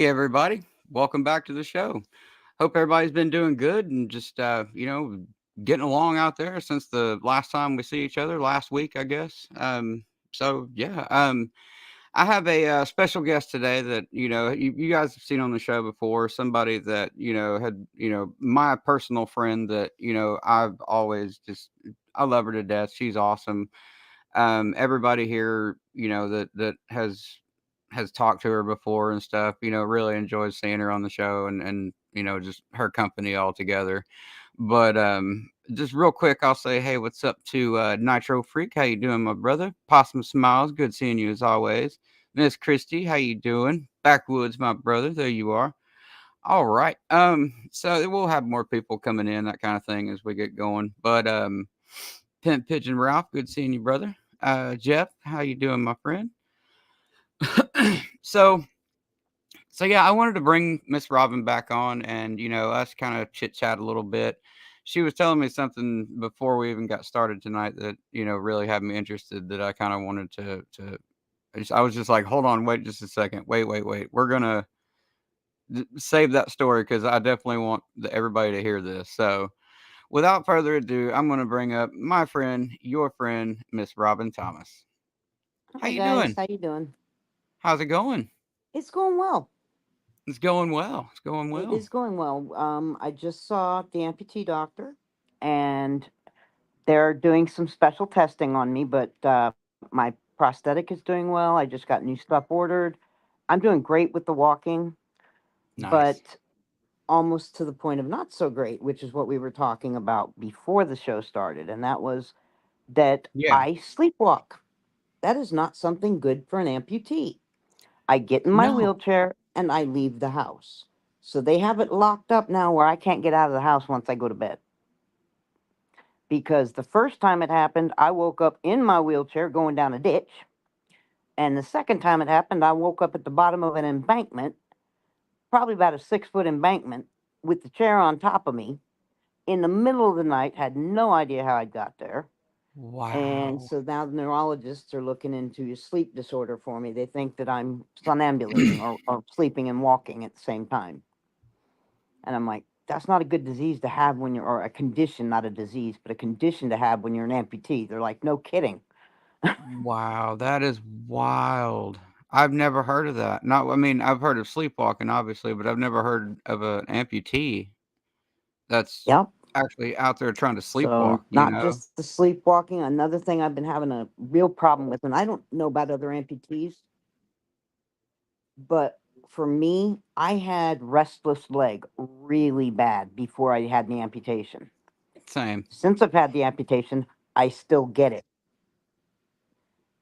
Hey, everybody. Welcome back to the show. Hope everybody's been doing good and just, getting along out there since the last time we see each other last week, I guess. I have a special guest today that, you guys have seen on the show before. Somebody that, my personal friend that, I've always just, I love her to death. She's awesome. Everybody here, that has talked to her before and stuff, really enjoys seeing her on the show and just her company altogether. But just real quick, I'll say, hey, what's up to Nitro Freak? How you doing, my brother? Possum Smiles, good seeing you as always. Miss Christy, how you doing? Backwoods, my brother, there you are. All right. So we'll have more people coming in, that kind of thing, as we get going. But Pimp Pigeon Ralph, good seeing you, brother. Jeff, how you doing, my friend? so so yeah, I wanted to bring Miss Robin back on and us kind of chit chat a little bit. She was telling me something before we even got started tonight that really had me interested. That I kind of wanted to. I was just like, hold on, wait just a second, wait. We're gonna save that story because I definitely want everybody to hear this. So without further ado, I'm gonna bring up my friend, your friend, Miss Robin Thomas. How Hi you guys, doing? how you doing? How's it going? It's going well. It's going well. It's going It well. is going well. I just saw the amputee doctor, and they're doing some special testing on me. But my prosthetic is doing well. I just got new stuff ordered. I'm doing great with the walking, Nice. but almost to the point of not so great, which is what we were talking about before the show started, and that was that Yeah. I sleepwalk. That is not something good for an amputee. I get in my No. wheelchair and I leave the house. So they have it locked up now where I can't get out of the house once I go to bed. Because the first time it happened, I woke up in my wheelchair going down a ditch. And the second time it happened, I woke up at the bottom of an embankment, probably about a 6 foot embankment, with the chair on top of me in the middle of the night, had no idea how I got there. And Wow. so now the neurologists are looking into a sleep disorder for me. They think that I'm somnambulating or sleeping and walking at the same time. And I'm like, that's not a good disease to have when you're, or a condition, not a disease, but a condition to have when you're an amputee. They're like, no kidding. Wow, that is wild. I've never heard of that. Not I mean, I've heard of sleepwalking, obviously, but I've never heard of an amputee that's Yep. actually out there trying to So sleepwalk, you not know? just the sleepwalking. Another thing I've been having a real problem with, and I don't know about other amputees, but for me, I had restless leg really bad before I had the amputation. Same. Since I've had the amputation, I still get it.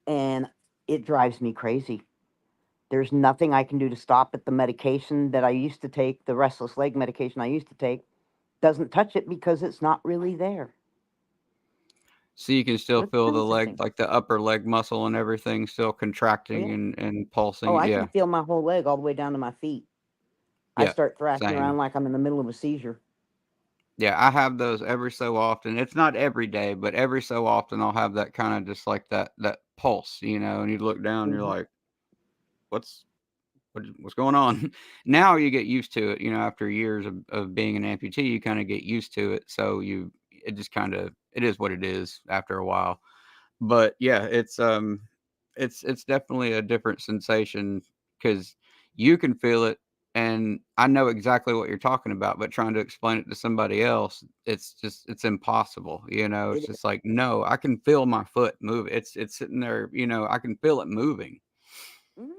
And it drives me crazy. There's nothing I can do to stop it. The medication that I used to take, the restless leg medication I used to take, doesn't touch it because it's not really there. So you can So still it's feel the leg, interesting. like the upper leg muscle and everything still Oh contracting yeah. and Oh, pulsing. I can Yeah. feel my whole leg all the way down to my feet. I Yeah. start thrashing Same. around like I'm in the middle of a seizure. Yeah, I have those every so often. It's not every day, but every so often I'll have that kind of just like that pulse, and you look down, you're Hmm. like, what's what's going on? Now you get used to it, after years of being an amputee, you kind of get used to it. So it just kind of, it is what it is after a while. But yeah, it's definitely a different sensation because you can feel it, and I know exactly what you're talking about, but trying to explain it to somebody else, it's impossible. It's It is. just like, no, I can feel my foot move. It's sitting there, I can feel it moving. Mhm.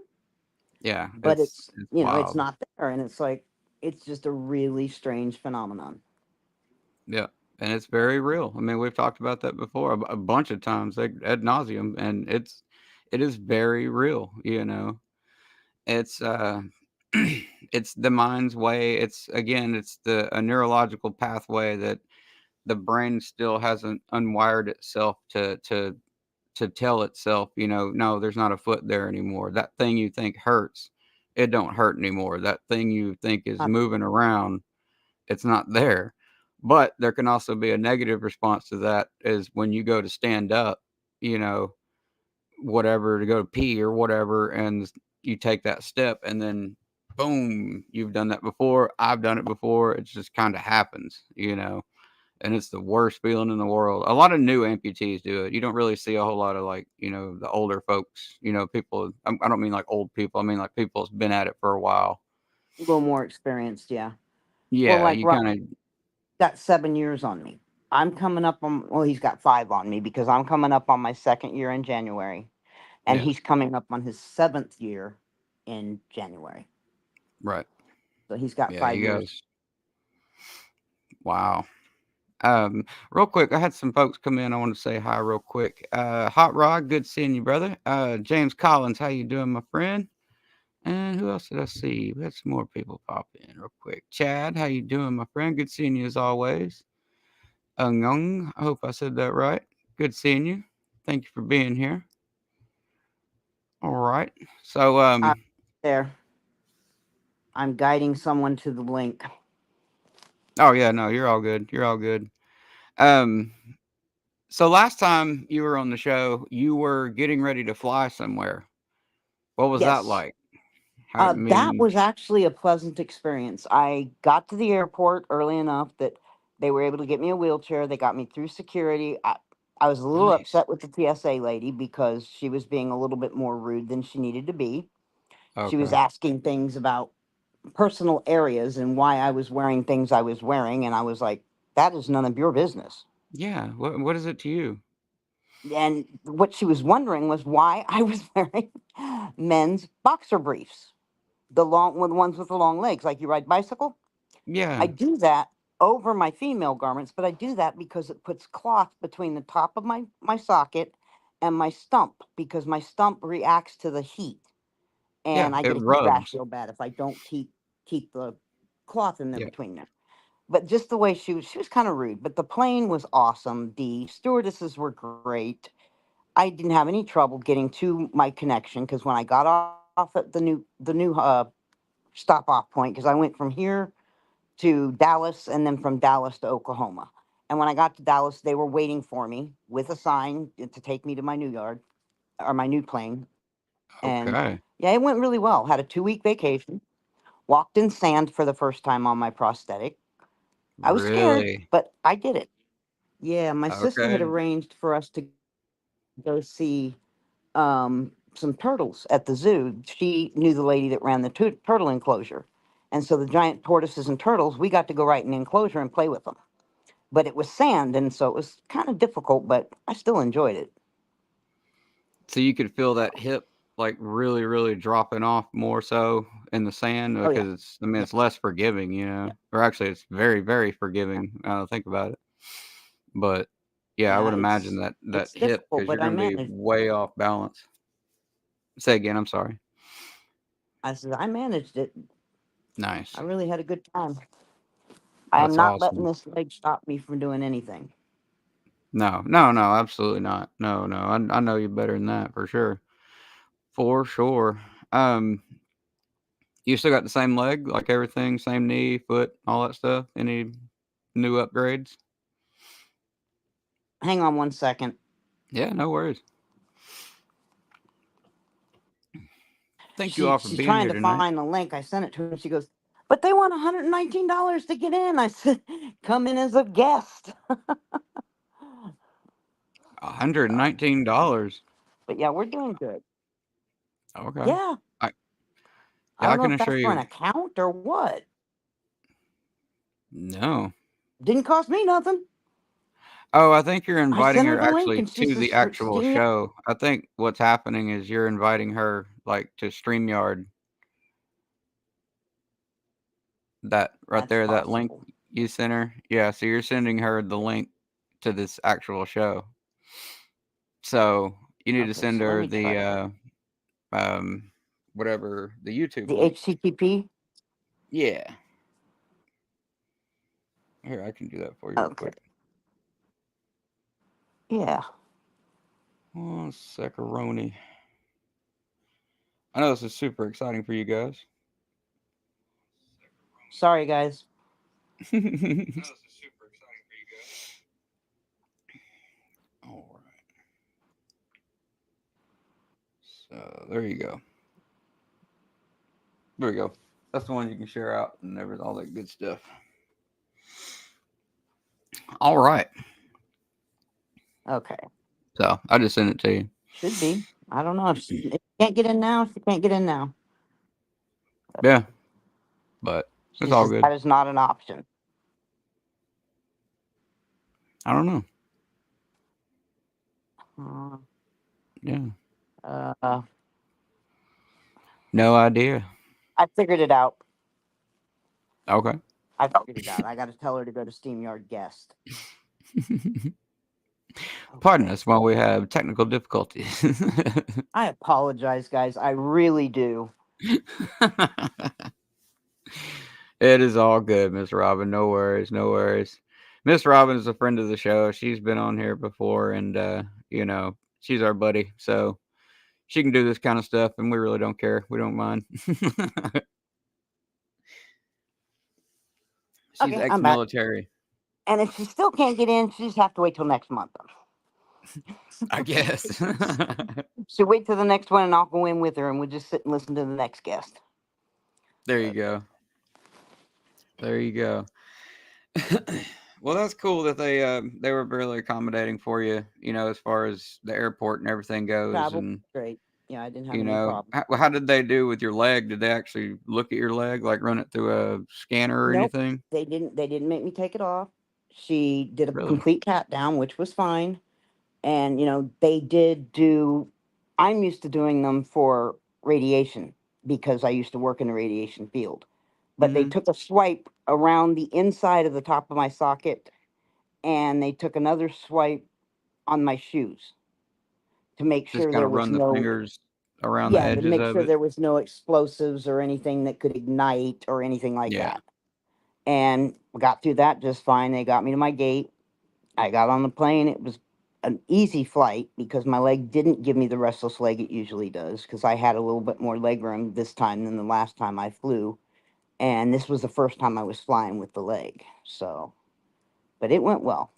Yeah, But it's it's wild. not there. And it's like, it's just a really strange phenomenon. Yeah, and it's very real. I mean, we've talked about that before a bunch of times, like, ad nauseum, and it is very real. It's it's the mind's way. It's again, it's the a neurological pathway that the brain still hasn't unwired itself to tell itself, no, there's not a foot there anymore. That thing you think hurts, it don't hurt anymore. That thing you think is Not, moving around, it's not there. But there can also be a negative response to that is when you go to stand up, you know, whatever, to go to pee or whatever, and you take that step and then boom, you've done that before. I've done it before. It just kind of happens, you know, and it's the worst feeling in the world. A lot of new amputees do it. You don't really see a whole lot of like, you know, the older folks, you know, people. I don't mean like old people. I mean like people that's been at it for a while. A little more experienced, yeah. Well, Yeah, like you kind of got 7 years on me. I'm coming up on, well, he's got 5 on me because I'm coming up on my second year in January, and yeah, he's coming up on his seventh year in January. right. So he's got Yeah, five you years. guys. Wow. Real quick, I had some folks come in. I want to say hi real quick. Hot Rod, good seeing you, brother. James Collins, how you doing, my friend? And who else did I see? We had some more people pop in real quick. Chad, how you doing, my friend? Good seeing you as always. Ngung, I hope I said that right. Good seeing you. Thank you for being here. All right. So, Uh, there, I'm guiding someone to the link. oh yeah, no, you're all good. You're all good. Um, so last time you were on the show, you were getting ready to fly somewhere. What was that Yes. like? How, I That mean, was actually a pleasant experience. I got to the airport early enough that they were able to get me a wheelchair. They got me through security. I was a little nice. upset with the TSA lady because she was being a little bit more rude than she needed to be. She was Okay. asking things about personal areas and why I was wearing things I was wearing. And I was like, that is none of your business. Yeah. What is it to you? And what she was wondering was why I was wearing men's boxer briefs, the ones with the long legs, like you ride bicycle. I Yeah. do that over my female garments, but I do that because it puts cloth between the top of my socket and my stump because my stump reacts to the heat, Yeah. and I It get a heat rash rubs. real bad if I don't keep the cloth in there Yeah. between there. But just the way she was kind of rude. But the plane was awesome. The stewardesses were great. I didn't have any trouble getting to my connection because when I got off at the new stop off point, because I went from here to Dallas and then from Dallas to Oklahoma. And when I got to Dallas, they were waiting for me with a sign to take me to my new yard or my new plane. And Okay. yeah, it went really well. Had a 2 week vacation. Walked in sand for the first time on my prosthetic. I was scared, Really? but I did it. Yeah, my sister had Okay. arranged for us to go see some turtles at the zoo. She knew the lady that ran the turtle enclosure. And so the giant tortoises and turtles, we got to go right in the enclosure and play with them. But it was sand, and so it was kind of difficult, but I still enjoyed it. So you could feel that hip like really, really dropping off more so in the sand Oh, yeah. because it's, I mean, Yeah. it's less forgiving, you know, Yeah. or actually it's very, very Yeah. forgiving. Think about it. But yeah, I Yeah. would imagine that It's hip difficult, because but you're I going to be managed. way off balance. Say again. I'm sorry. I said, I managed it. I Nice. really had a good time. I am That's not letting awesome. this leg stop me from doing anything. No, no, no, absolutely not. No, no. I know you better than that for sure. For sure. Um, you still got the same leg, like everything, same knee, foot, all that stuff. Any new upgrades? Hang on 1 second. Yeah, no worries. Thank you all for She's being trying here to tonight. find the link. I sent it to her, and she goes, "But they want $119 to get in." I said, "Come in as a guest." $119. But yeah, we're doing good. Okay. Yeah, I I yeah, don't I know can if assure that's for an you. account or what. No. Didn't cost me nothing. Oh, I think you're I inviting sent her her the link, actually and she to says, the actual "Christina." show. I think what's happening is you're inviting her like to StreamYard, that right That's there, that link possible. you sent her. Yeah, so you're sending her the link to this actual show. So you need to Okay, send so let her me try the it. um whatever the YouTube The link. HTTP. Yeah. Here, I can do that for you real Okay. quick. Yeah. Oh, Secaroni. I know this is super exciting for you guys. Sorry, guys. All right. So there you go. There we go. That's the one you can share out and everything, all that good stuff. All right. Okay. So I just sent it to you. Should be. I don't know if you can't get in now. She can't get in now. Yeah, but it's She all says good. that is not an option. I don't know. Uh, Yeah, uh, no idea. I figured it out. Okay. I figured it out. I got to tell her to go to SteamYard guest. Pardon Okay. us while we have technical difficulties. I apologize, guys. I really do. It is all good, Miss Robin. No worries, no worries. Miss Robin is a friend of the show. She's been on here before, and you know, she's our buddy, so she can do this kind of stuff, and we really don't care. We don't mind. She's Okay, I'm back. ex-military, And if she still can't get in, she just have to wait till next month. I guess. She'll wait till the next one, and I'll go in with her, and we'll just sit and listen to the next guest. There you Okay. go. There you go. Well, that's cool that they were really accommodating for you, you know, as far as the airport and everything goes. Travel And great. Yeah, I didn't have you any know, problem. how did they do with your leg? Did they actually look at your leg, like run it through a scanner or Nope, anything? they didn't. They didn't make me take it off. She did a Really? complete pat down, which was fine. And they did do. I'm used to doing them for radiation because I used to work in the radiation field. But they Mm-hmm. took a swipe around the inside of the top of my socket, and they took another swipe on my shoes to make Just sure kind there of was run the no, fingers around the yeah, to edges make of sure it. there was no explosives or anything that could ignite or anything like Yeah. that. And got through that just fine. They got me to my gate. I got on the plane. It was an easy flight because my leg didn't give me the restless leg it usually does, because I had a little bit more leg room this time than the last time I flew. And this was the first time I was flying with the leg. So, but it went well.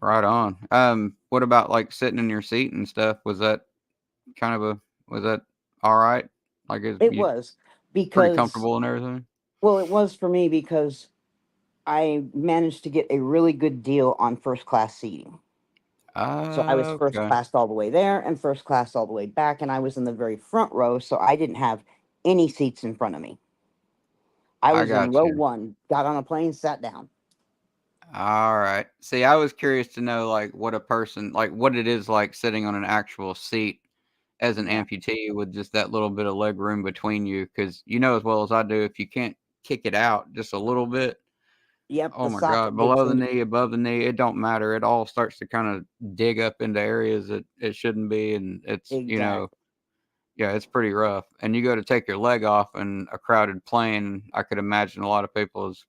Right on. What about like sitting in your seat and stuff? Was that kind of a was that all right? Like, is It you was pretty because, comfortable and everything? well, it was for me because I managed to get a really good deal on first class seating. So I was first Okay, class all the way there and first class all the way back, and I was in the very front row, so I didn't have any seats in front of me. I I was in got row you. one, got on a plane, sat down. All right. See, I was curious to know like what a person like what it is like sitting on an actual seat as an Yeah. amputee with just that little bit of leg room between you, because you know as well as I do, if you can't kick it out just a little bit, Yep, oh the my God, socket digs below the into. knee, above the knee, it don't matter. It all starts to kind of dig up into areas that it shouldn't be, and it's Exactly. yeah, it's pretty rough. And you go to take your leg off in a crowded plane, I could imagine a lot of people is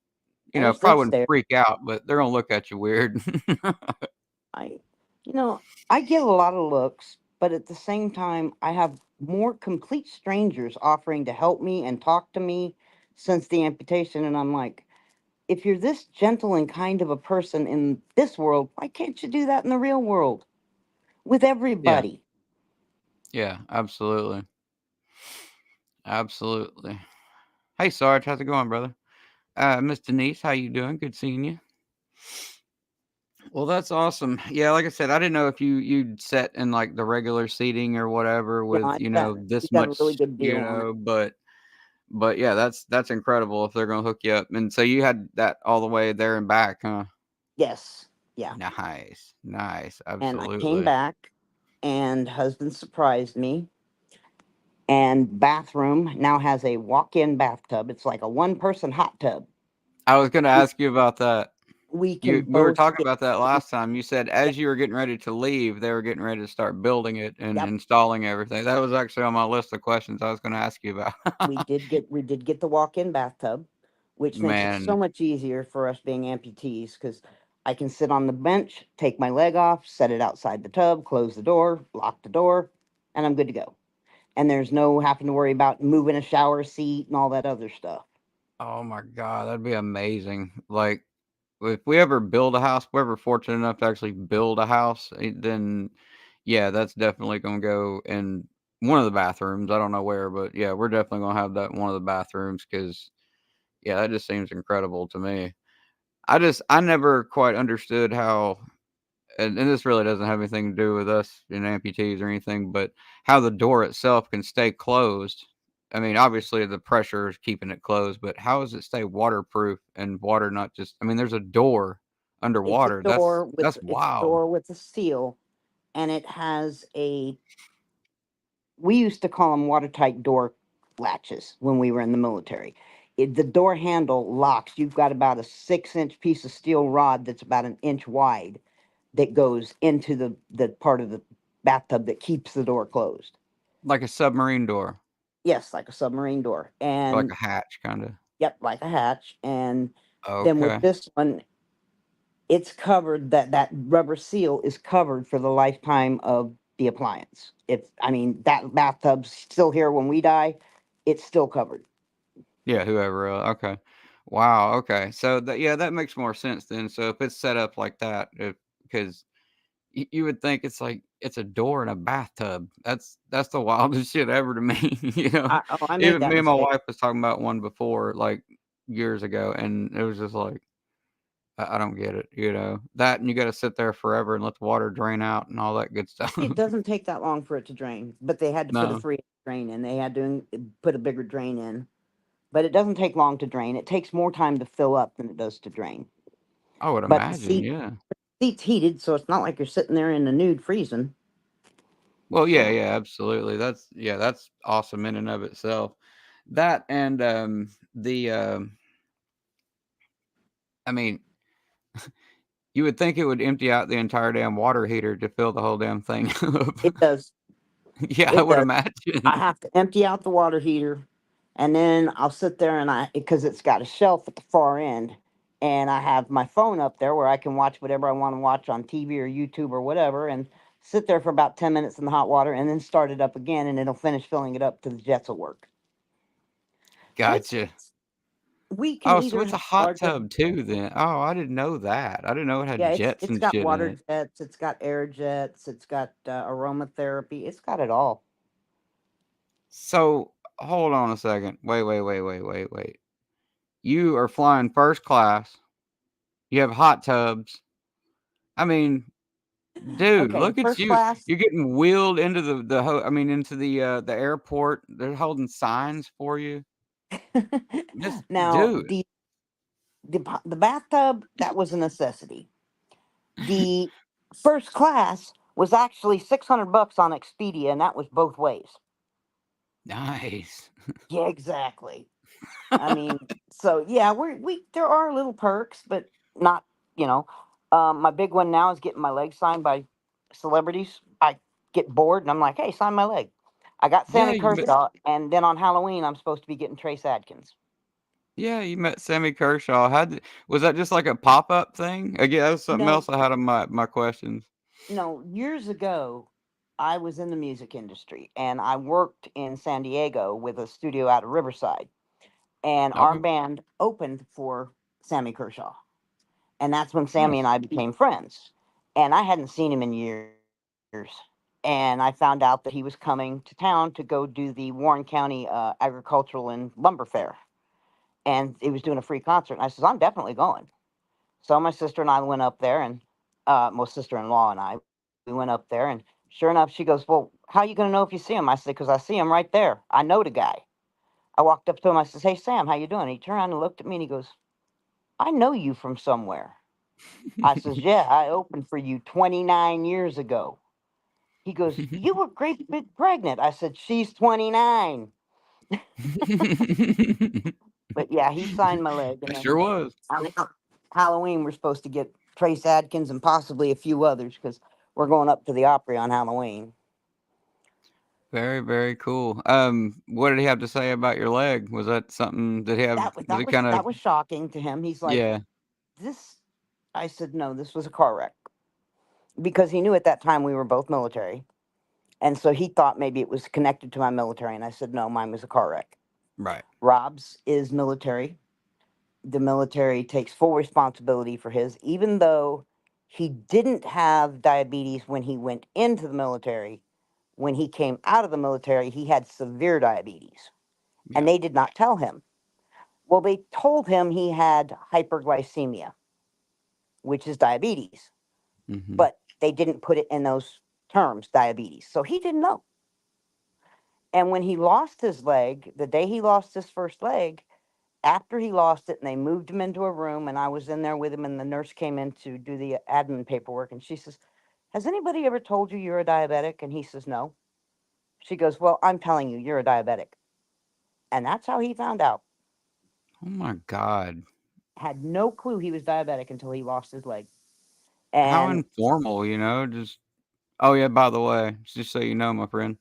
And it's probably dead wouldn't stare. freak out, but they're gonna look at you weird. I, you know, I get a lot of looks, but at the same time, I have more complete strangers offering to help me and talk to me since the amputation. And I'm like, if you're this gentle and kind of a person in this world, why can't you do that in the real world with Yeah, everybody? yeah, absolutely, absolutely. Hey, Sarge, how's it going, brother? Miss Denise, how you doing? Good seeing you. Well, that's awesome. Yeah, like I said, I didn't know if you'd set in like the regular seating or whatever You know, with, we this got a really much, good deal on it. but yeah, that's incredible if they're gonna hook you up. And so you had that all the way there and back, huh? Yes. Yeah. Nice, nice, And I came absolutely. back, and husband surprised me. And bathroom now has a walk-in bathtub. It's like a one-person hot tub. I was gonna We, ask you about that. we You can We were both talking get. about that last time. You said Yep. as you were getting ready to leave, they were getting ready to start building it and Yep. installing everything. That was actually on my list of questions I was gonna ask you about. We did get the walk-in bathtub, which makes it so Man, much easier for us being amputees, because I can sit on the bench, take my leg off, set it outside the tub, close the door, lock the door, and I'm good to go. And there's no having to worry about moving a shower seat and all that other stuff. oh my god, that'd be amazing. Like, if we ever build a house, if we're ever fortunate enough to actually build a house, then yeah, that's definitely gonna go in. one of the bathrooms. I don't know where, but yeah, we're definitely gonna have that in one of the bathrooms because yeah, that just seems incredible to me. I never quite understood how, and this really doesn't have anything to do with us in amputees or anything, but how the door itself can stay closed. I mean, obviously the pressure is keeping it closed, but how does it stay waterproof and water not just? I mean, there's a door It's a underwater. door with That's it's a wild. door with a seal, and it has a. We used to call them watertight door latches when we were in the military. The door handle locks. You've got about a 6-inch piece of steel rod that's about an inch wide that goes into the part of the bathtub that keeps the door closed. Like a submarine door, Yes, like a submarine door. or like And a hatch, kind of. yep, like a hatch. And then with Okay. this one, it's covered, that rubber seal is covered for the lifetime of the appliance. If I mean that bathtub's still here when we die, it's still covered. Yeah, whoever. Okay. Wow. Okay. So that yeah, that makes more sense then. So if it's set up like that, because you would think it's like it's a door in a bathtub. That's the wildest shit ever to me. You know, I made even that me and my mistake. wife was talking about one before, like years ago, and it was just like I don't get it. You know that, and you got to sit there forever and let the water drain out and all that good stuff. It doesn't take that long for it to drain, but they had to put a No, 3 drain in. They had to put a bigger drain in, but it doesn't take long to drain. It takes more time to fill up than it does to drain. I would But the imagine. Yeah. seat's heated, so it's not like you're sitting there in the nude freezing. Well, yeah, So yeah, absolutely. That's awesome in and of itself. That and the I mean, you would think it would empty out the entire damn water heater to fill the whole damn thing up. it does. Yeah, I It would does. I imagine. have to empty out the water heater, and then I'll sit there and because it's got a shelf at the far end, and I have my phone up there where I can watch whatever I want to watch on TV or YouTube or whatever, and sit there for about 10 minutes in the hot water, and then start it up again, and it'll finish filling it up to the jets will work. And Gotcha. we can Oh, so either it's a have hot larger. tub too then. Oh, I didn't know that. I didn't know it had Yeah, jets it's and got shit in water it. jets, it's got air jets, it's got aromatherapy, it's got it all. So, hold on a second. Wait. You are flying first class. You have hot tubs. I mean, dude, Okay, look at first you. class. You're getting wheeled into I mean, into the airport. They're holding signs for you. Just Now dude. the bathtub, that was a necessity. The first class was actually $600 on Expedia, and that was both ways. Nice. Yeah, exactly. I mean, so yeah, we there are little perks, but not, you know. My big one now is getting my leg signed by celebrities. I get bored and I'm like, hey, sign my leg. I got Yeah, Sammy Kershaw, and then on Halloween I'm supposed to be getting Trace Adkins. you met Sammy Kershaw. Was that just like a pop-up thing? Again, that was something No, else I had on my questions. no, years ago, I was in the music industry and I worked in San Diego with a studio out of Riverside. And our Okay. band opened for Sammy Kershaw. And that's when Sammy and Nice. I became friends. And I hadn't seen him in years. And I found out that he was coming to town to go do the Warren County Agricultural and Lumber Fair. And he was doing a free concert. And I says, I'm definitely going. So my sister and I went up there, and my sister-in-law and I, we went up there, and sure enough, she goes, "Well, how are you going to know if you see him?" I said, "Because I see him right there. I know the guy." I walked up to him. I says, "Hey, Sam, how you doing?" He turned around and looked at me, and he goes, "I know you from somewhere." I says, "Yeah, I opened for you 29 years ago." He goes, "You were great big pregnant." I said, "She's 29." But yeah, he signed my leg, and I sure then was. on Halloween we're supposed to get Trace Adkins and possibly a few others because we're going up to the Opry on Halloween. Very, very cool. What did he have to say about your leg? Was that something did he have was he kinda That was shocking to him. He's like, yeah, "This." I said, "No, this was a car wreck," because he knew at that time we were both military, and so he thought maybe it was connected to my military. And I said, "No, mine was a car wreck." right. Rob's is military. The military takes full responsibility for his, even though he didn't have diabetes when he went into the military. When he came out of the military, he had severe diabetes, and Yeah. they did not tell him. Well, they told him he had hyperglycemia, which is diabetes, Mhm. but they didn't put it in those terms, diabetes. So he didn't know. And when he lost his leg, the day he lost his first leg, after he lost it, and they moved him into a room, and I was in there with him, and the nurse came in to do the admin paperwork, and she says, "Has anybody ever told you you're a diabetic?" And he says, "No." She goes, "Well, I'm telling you, you're a diabetic." And that's how he found out. Oh my god. Had no clue he was diabetic until he lost his leg. How And informal, you know? Just oh yeah, by the way, just so you know, my friend.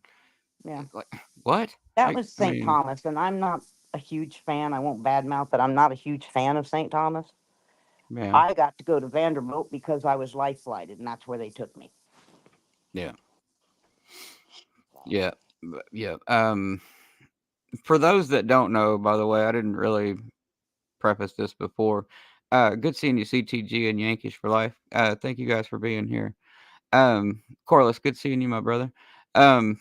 yeah, Like what? that I was I St. mean, Thomas. And I'm not a huge fan. I won't badmouth that. I'm not a huge fan of St. Thomas. yeah, I got to go to Vanderbilt because I was life flighted, and that's where they took me. yeah, So, yeah, yeah. For those that don't know, by the way, I didn't really preface this before. Good seeing you, CTG and Yankees for life. Thank you guys for being here. Corliss, good seeing you, my brother. Um,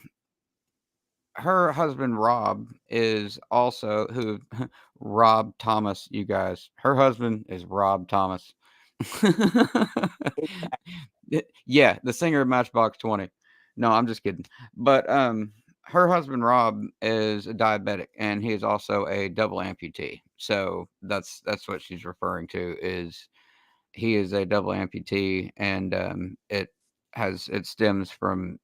her husband Rob is also who Rob Thomas, you guys. Her husband is Rob Thomas. exactly. Yeah, the singer of Matchbox 20. No, I'm just kidding. But her husband Rob is a diabetic and he is also a double amputee. So that's what she's referring to is he is a double amputee and it stems from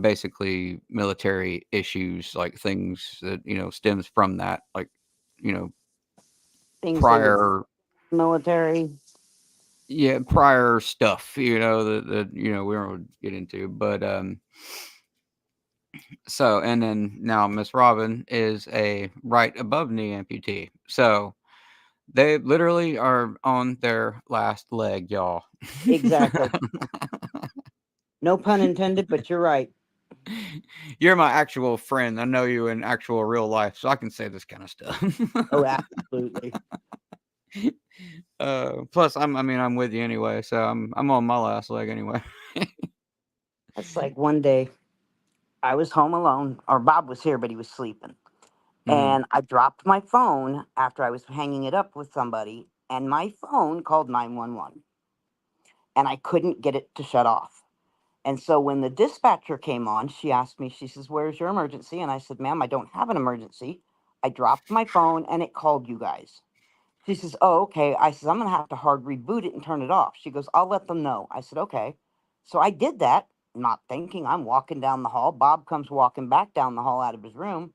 basically military issues, like things that, stems from that, like, you know, Things they would prior military. yeah, prior stuff, that we won't get into. But so and then now Miss Robin is a right above knee amputee. So they literally are on their last leg, y'all. Exactly. No pun intended, but you're right. You're my actual friend. I know you in actual real life, so I can say this kind of Oh, stuff. absolutely. Plus, I'm with you anyway, so I'm on my last leg anyway. That's like one day I was home alone, or Bob was here, but he was sleeping. Mm. And I dropped my phone after I was hanging it up with somebody, and my phone called 911, and I couldn't get it to shut off. And so when the dispatcher came on, she asked me, she says, "Where's your emergency?" And I said, "Ma'am, I don't have an emergency. I dropped my phone and it called you guys." She says, "Oh, okay." I says, "I'm going to have to hard reboot it and turn it off." She goes, "I'll let them know." I said, "Okay." So I did that, not thinking. I'm walking down the hall. Bob comes walking back down the hall out of his room.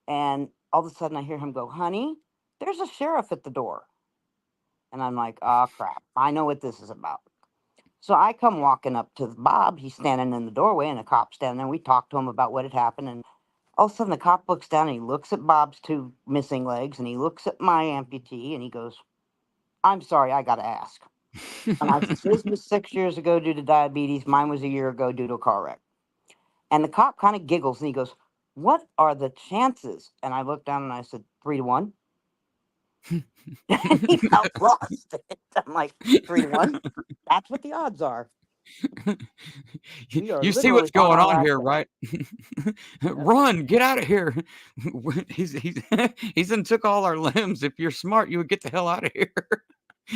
And all of a sudden I hear him go, "Honey, there's a sheriff at the door." And I'm like, "Oh, crap. I know what this is about." So I come walking up to Bob. He's standing in the doorway, and a cop standing there. We talked to him about what had happened. And all of a sudden, the cop looks down and he looks at Bob's two missing legs and he looks at my amputee and he goes, "I'm sorry, I got to ask." And I said, "His was 6 years ago due to diabetes. Mine was a year ago due to a car wreck." And the cop kind of giggles and he goes, "What are the chances?" And I looked down and I said, 3 to 1. And he about lost it. I'm like, 3 to 1? That's what the odds are. We are You see what's literally on going our on last here, leg. right? Yep. Run, get out of here. He's done took all our limbs. If you're smart, you would get the hell out of here.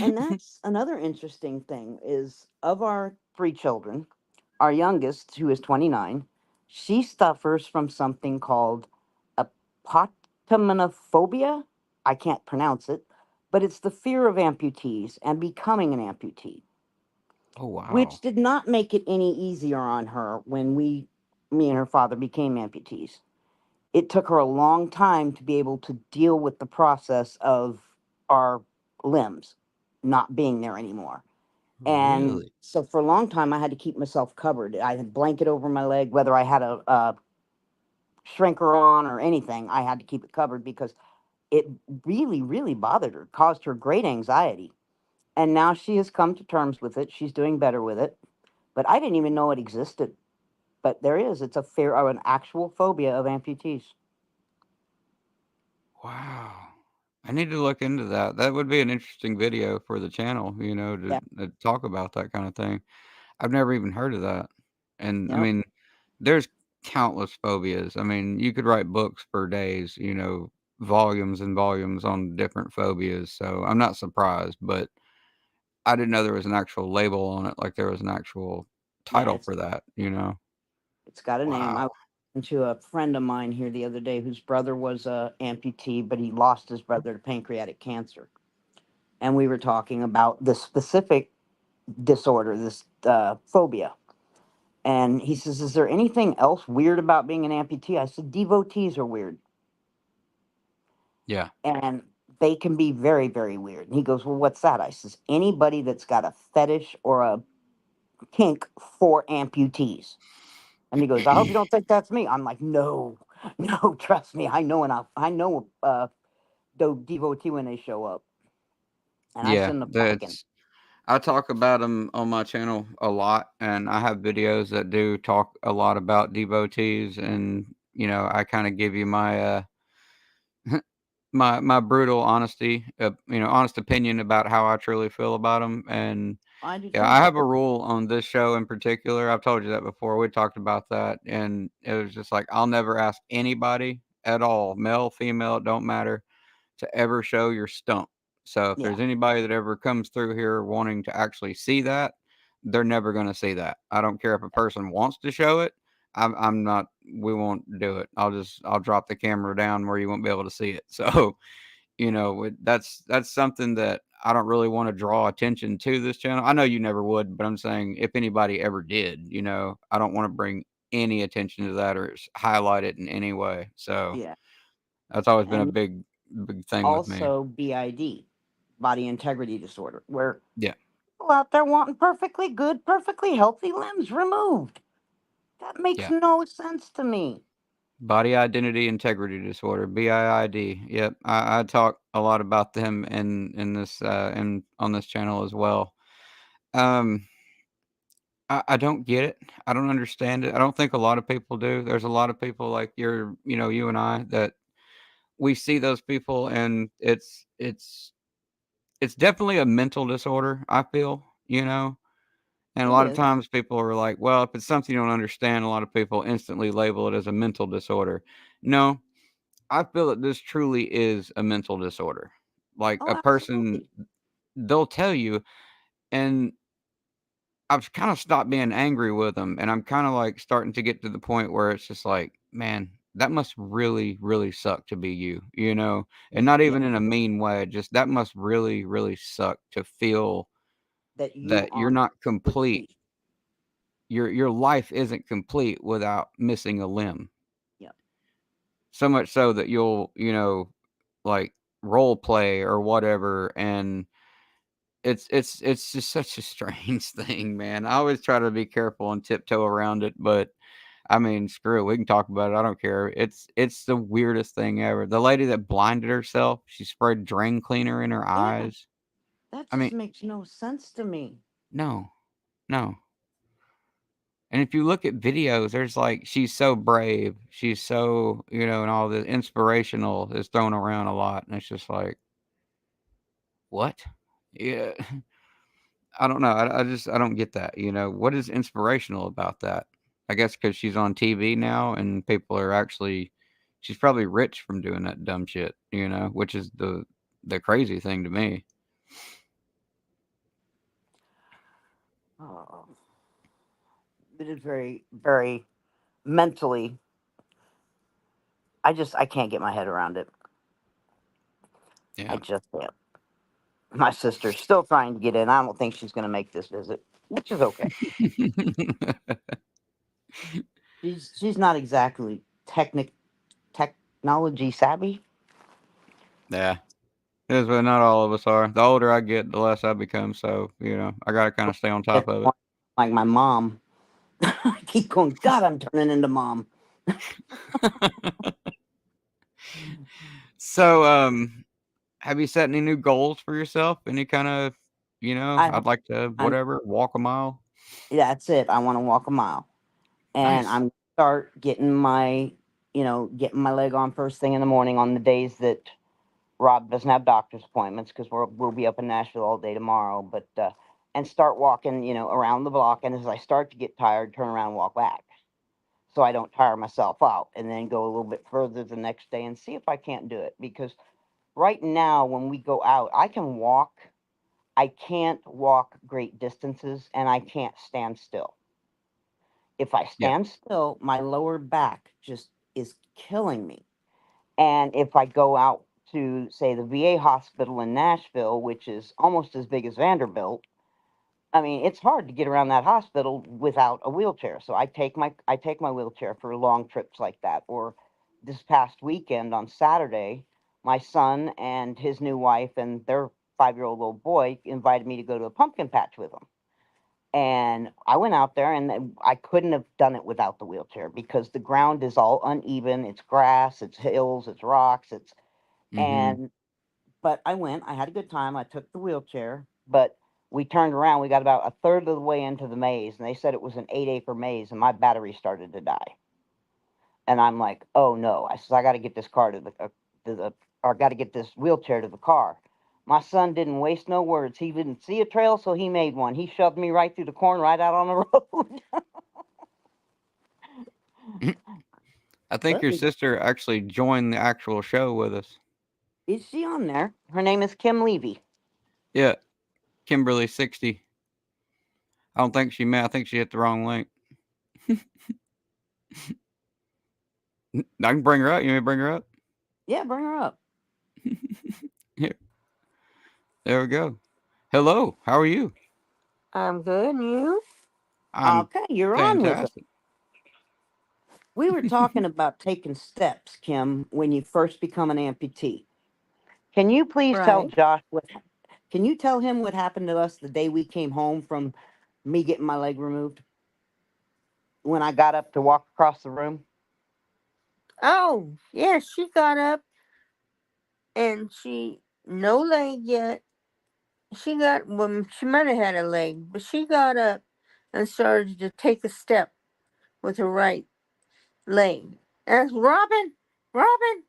And that's another interesting thing is of our three children, our youngest, who is 29, she suffers from something called apotemenophobia. I can't pronounce it, but it's the fear of amputees and becoming an amputee, Oh which wow. did not make it any easier on her when me and her father became amputees. It took her a long time to be able to deal with the process of our limbs not being there anymore. And Really? so for a long time, I had to keep myself covered. I had a blanket over my leg, whether I had a shrinker on or anything, I had to keep it covered because it really, really bothered her, caused her great anxiety. And now she has come to terms with it. She's doing better with it. But I didn't even know it existed. But there is. It's a fear or an actual phobia of amputees. Wow. I need to look into that. That would be an interesting video for the channel, Yeah. to talk about that kind of thing. I've never even heard of that. And I Yep. mean, there's countless phobias. I mean, you could write books for days, volumes and volumes on different phobias. So I'm not surprised, but I didn't know there was an actual label on it, like there was an actual Yeah, title for that. it's got a name. I Wow. went to a friend of mine here the other day whose brother was a amputee, but he lost his brother to pancreatic cancer, and we were talking about the specific disorder, this phobia. And he says, "Is there anything else weird about being an amputee?" I said, "Devotees are weird, Yeah. and they can be very, very weird." And he goes, "Well, what's that?" I says, "Anybody that's got a fetish or a kink for amputees." And he goes, "I hope you don't think that's me." I'm like, "No, no, trust me. I know enough. I know the devotee when they show up, and I Yeah, send them packing." that's I talk about them on my channel a lot, and I have videos that do talk a lot about devotees, and I kind of give you my my brutal honesty, honest opinion about how I truly feel about them, and I do yeah, too. I have a rule on this show in particular. I've told you that before. We talked about that, and it was just like I'll never ask anybody at all, male, female, it don't matter, to ever show your stump. So if Yeah, there's anybody that ever comes through here wanting to actually see that, they're never going to see that. I don't care if a person wants to show it. I'm not. We won't do it. I'll drop the camera down where you won't be able to see it. So that's something that I don't really want to draw attention to this channel. I know you never would, but I'm saying if anybody ever did, I don't want to bring any attention to that or highlight it in any way. So yeah, that's always been a and big thing with me. also BID, body integrity disorder, where Yeah, people out there wanting perfectly good, perfectly healthy limbs removed. That makes yeah. no sense to me. Body identity integrity disorder, BIID. Yep, I talk a lot about them in this on this channel as well. Um, I don't get it. I don't understand it. I don't think a lot of people do. There's a lot of people like you and I that we see those people, and it's definitely a mental disorder. I feel, and a It lot of is. times people are like, well, if it's something you don't understand, a lot of people instantly label it as a mental disorder. No, I feel that this truly is a mental disorder. Like Oh, a person, absolutely. they'll tell you, and I've kind of stopped being angry with them, and I'm kind of like starting to get to the point where it's just like, man, that must really, really suck to be you, and not Yeah, even in a mean way. Just that must really, really suck to feel that you that you're are not complete. complete. Your life isn't complete without missing a limb. Yeah, So much so that you'll, like role play or whatever, and it's just such a strange thing, man. I always try to be careful and tiptoe around it, but I mean, screw it. We can talk about it. I don't care. It's the weirdest thing ever. The lady that blinded herself, she sprayed drain cleaner in her yeah. eyes. That I just mean, makes no sense to me. no, no. And if you look at videos, there's like she's so brave, she's so and all the inspirational is thrown around a lot, and it's just like what? Yeah, I don't know. I don't get that. What is inspirational about that? I guess because she's on TV now and people are actually, she's probably rich from doing that dumb shit. Which is the crazy thing to me. Oh, it is very, very mentally. I can't get my head around it. I Yeah. just can't. My sister's still trying to get in. I don't think she's going to make this visit, which is okay. She's not exactly technology savvy. Yeah. It is, but not all of us are. The older I get, the less I become. So I gotta kind of stay on top It's of it. like my mom. I keep going, God, I'm turning into mom. So, have you set any new goals for yourself? Any kind of, I I'd like to I'm whatever walk a mile. That's it. I want to walk a mile, and Nice. I'm start getting getting my leg on first thing in the morning on the days that Rob doesn't have doctor's appointments because we'll be up in Nashville all day tomorrow. But and start walking, around the block. And as I start to get tired, turn around and walk back. so I don't tire myself out, and then go a little bit further the next day and see if I can't do it. Because right now, when we go out, I can walk. I can't walk great distances, and I can't stand still. If I Yeah. stand still, my lower back just is killing me. And if I go out to, say, the VA hospital in Nashville, which is almost as big as Vanderbilt, I mean, it's hard to get around that hospital without a wheelchair. So I take my wheelchair for long trips like that. Or this past weekend on Saturday, my son and his new wife and their 5-year-old little boy invited me to go to a pumpkin patch with them. And I went out there, and I couldn't have done it without the wheelchair because the ground is all uneven. It's grass, it's hills, it's rocks, it's Mm-hmm. and but I went. I had a good time. I took the wheelchair, but we turned around. We got about a third of the way into the maze, and they said it was an 8-acre maze, and my battery started to die. And I'm like, "Oh no!" I said, "I got to get this car to the, or got to get this wheelchair to the car." My son didn't waste no words. He didn't see a trail, so he made one. He shoved me right through the corn, right out on the road. I think But your sister actually joined the actual show with us. is she on there? Her name is Kim Levy. Yeah, Kimberly 60. I don't think she met. I think she hit the wrong link. I can bring her up. You want me to bring her up? Yeah, bring her up. Here, there we go. Hello, how are you? I'm good. And you? I'm Okay, you're on with us. fantastic. We were talking about taking steps, Kim, when you first become an amputee. Can you please tell Right. Josh what? Can you tell him what happened to us the day we came home from me getting my leg removed? When I got up to walk across the room. Oh, yeah. She got up and she no leg yet. She got well. She might have had a leg, but she got up and started to take a step with her right leg. That's Robin, Robin.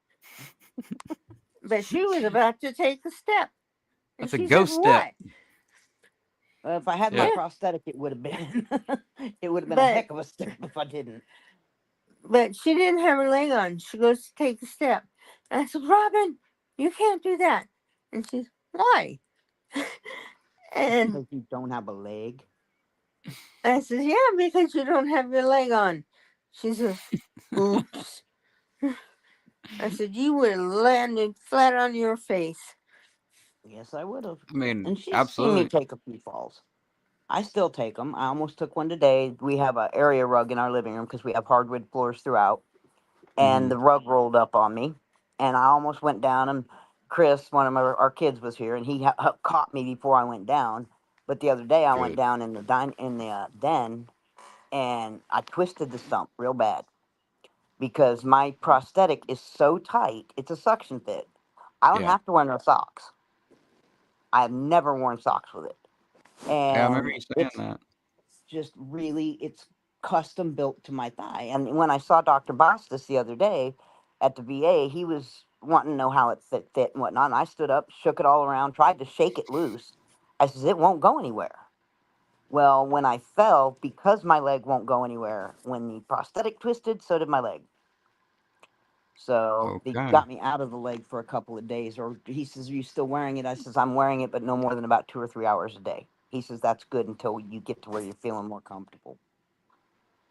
But she was about to take a step, and That's a she said, ghost step. "What?" If I had my Yeah. Yeah, prosthetic, it would have been it would have been a but heck of a step if I didn't. she didn't have her leg on. She goes to take a step. And I said, "Robin, you can't do that." And she's, "Why?" And Because you don't have a leg. I said, "Yeah, because you don't have your leg on." She says, "Oops." I said, "You would have landed flat on your face." Yes, I would have. I mean, And she's seen me absolutely. take a few falls. I still take them. I almost took one today. We have an area rug in our living room because we have hardwood floors throughout, and Mm-hmm. the rug rolled up on me, and I almost went down. And Chris, one of our kids, was here, and he caught me before I went down. But the other day, I went Good. down in the den, and I twisted the stump real bad because my prosthetic is so tight. It's a suction fit. I don't Yeah. have to wear no socks. I have never worn socks with it, Yeah, I remember and you saying it's that. just really it's custom built to my thigh. And when I saw Dr. Bostis the other day at the VA, he was wanting to know how it fit and whatnot. And I stood up, shook it all around, tried to shake it loose. I says, it won't go anywhere. Well, when I fell, because my leg won't go anywhere, when the prosthetic twisted, so did my leg. So they Okay. got me out of the leg for a couple of days. Or he says, are you still wearing it? I says, I'm wearing it, but no more than about 2 or 3 hours a day. He says, that's good until you get to where you're feeling more comfortable.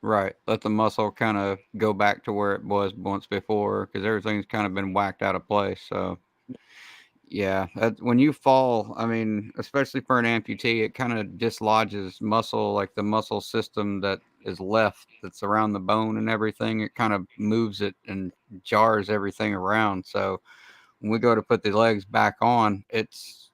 Right. Let the muscle kind of go back to where it was once before because everything's kind of been whacked out of place. So, yeah, when you fall, I mean, especially for an amputee, it kind of dislodges muscle, like the muscle system that is left that's around the bone and everything. It kind of moves it and jars everything around. So when we go to put the legs back on, it's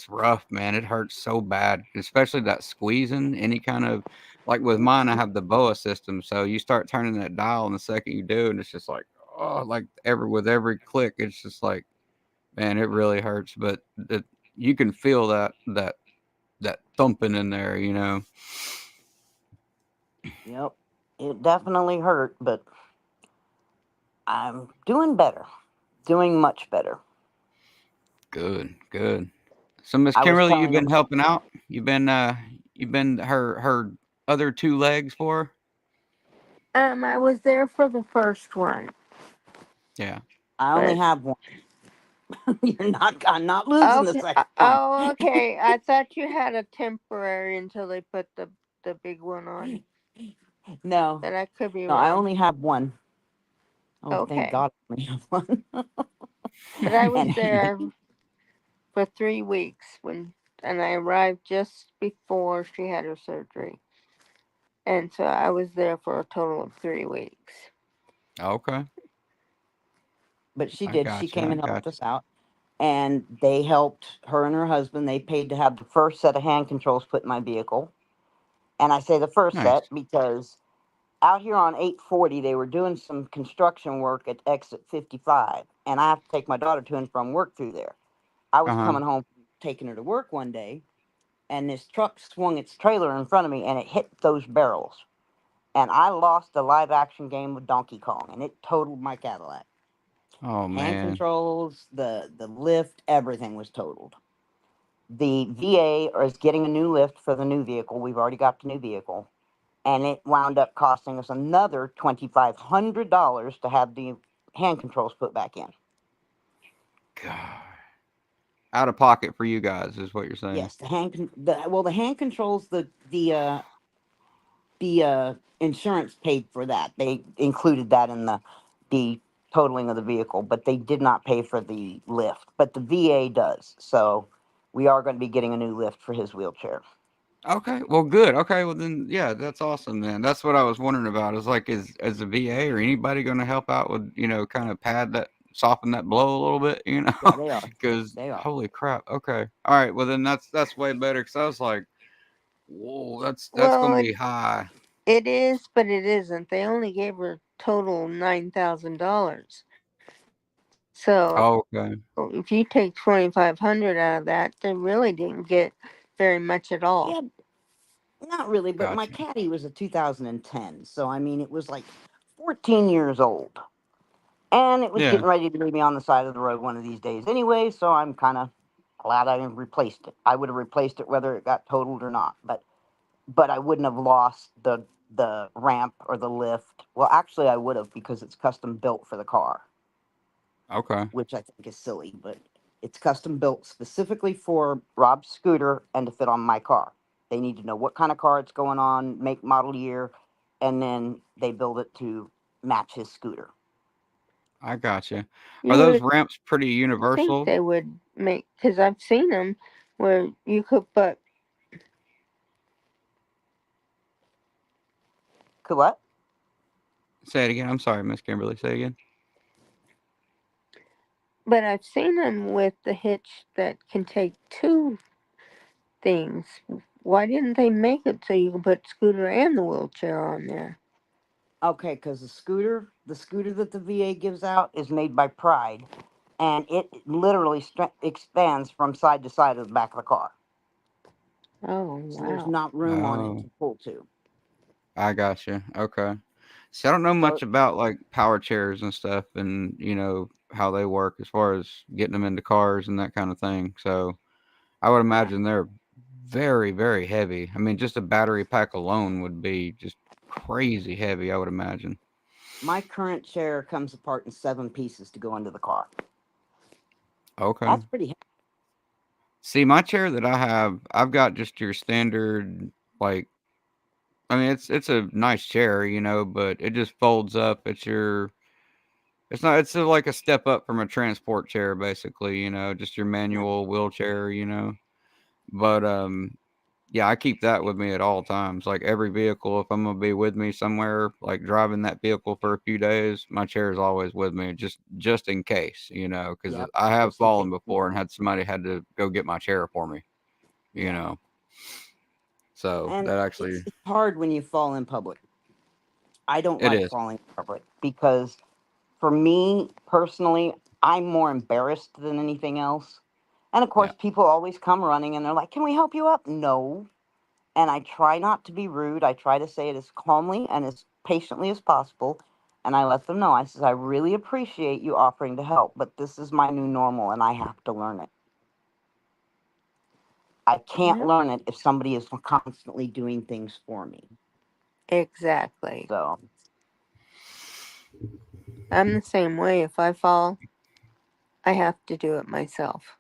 rough, man. It hurts so bad, especially that squeezing. Any kind of like with mine, I have the BOA system, so you start turning that dial, and the second you do, and it's just like oh, like every click, it's just like man, it really hurts, but you can feel that thumping in there, you know. Yep. It definitely hurt, but I'm doing better. Doing much better. Good, good. So Miss I was Kimberly, you've telling been him, helping out. You've been her other two legs for her? I was there for the first one, Yeah. I only but have one. I'm not losing the okay. second one. Oh, okay. I thought you had a temporary until they put the big one on. No, But I could be no, I wrong. only have one. Oh, thank Okay, God I only have one. but I was And there for 3 weeks and I arrived just before she had her surgery, and so I was there for a total of 3 weeks. Okay. but she I did. She got you. came I and got helped us out, and they helped her and her husband. They paid to have the first set of hand controls put in my vehicle, and I say the you. first Nice. set because out here on 840 they were doing some construction work at exit 55, and I have to take my daughter to and from work through there. I was Uh-huh. coming home taking her to work one day, and this truck swung its trailer in front of me and it hit those barrels, and I lost a live action game with Donkey Kong, and it totaled my Cadillac. Oh Hand man. controls, the lift, everything was totaled. The VA is getting a new lift for the new vehicle. We've already got the new vehicle, and it wound up costing us another $2,500 to have the hand controls put back in. God. Out of pocket for you guys is what you're saying. Yes, the hand controls, the insurance paid for that. They included that in the totaling of the vehicle, but they did not pay for the lift. But the VA does, so we are going to be getting a new lift for his wheelchair. Okay. Well, good. Okay. Well, then, yeah, that's awesome. Then that's what I was wondering about. Is like, is the VA or anybody going to help out with, kind of pad that, soften that blow a little bit, Yeah, they are. Because They are. holy crap. Okay. All right. Well, then that's way better. Because I was like, whoa, that's going Well, to be high. it is, but it isn't. They only gave her total $9,000. So Oh, okay. if you take 2,500 out of that, they really didn't get very much at all. Yeah, not really. But my Gotcha. caddy was a 2010, so I mean, it was like 14 years old, and it was Yeah. getting ready to leave me on the side of the road one of these days anyway. So I'm kind of glad I replaced it. I would have replaced it whether it got totaled or not, but I wouldn't have lost the ramp or the lift. Well, actually, I would have because it's custom built for the car, Okay. which I think is silly, but it's custom built specifically for Rob's scooter and to fit on my car. They need to know what kind of car it's going on, make, model, year, and then they build it to match his scooter. I gotcha. Are You those would ramps pretty think universal? they would make, because I've seen them where you could put, Cool, what? Say it again. I'm sorry, Miss Kimberly. Say it again. but I've seen them with the hitch that can take two things. Why didn't they make it so you can put scooter and the wheelchair on there? Okay, because the scooter that the VA gives out is made by Pride, and it literally expands from side to side of the back of the car. Oh, So there's wow. not room on it Oh, to pull to. I gotcha. Okay. See, I don't know So much about like power chairs and stuff and, how they work as far as getting them into cars and that kind of thing. So I would yeah, imagine they're very, very heavy. I mean, just a battery pack alone would be just crazy heavy, I would imagine. my current chair comes apart in 7 pieces to go into the car. Okay. That's pretty heavy. See, my chair that I have, I've got just your standard, like, I mean, it's a nice chair, but it just folds up. It's not, it's like a step up from a transport chair, basically, just your Yeah, manual wheelchair, But yeah, I keep that with me at all times. Like every vehicle, if I'm gonna be with me somewhere, like driving that vehicle for a few days, my chair is always with me, just in case, because yep, I have just in case. fallen before and had somebody had to go get my chair for me, you Yeah, know. So and that it's actually, it's hard when you fall in public. I don't it like is. falling in public because for me personally, I'm more embarrassed than anything else. And of Yeah. course, people always come running and they're like, "Can we help you up?" No. And I try not to be rude. I try to say it as calmly and as patiently as possible. And I let them know. I says, "I really appreciate you offering to help, but this is my new normal and I have to learn it. I can't Yep, learn it if somebody is constantly doing things for me." exactly. So. I'm the same way. If I fall, I have to do it myself.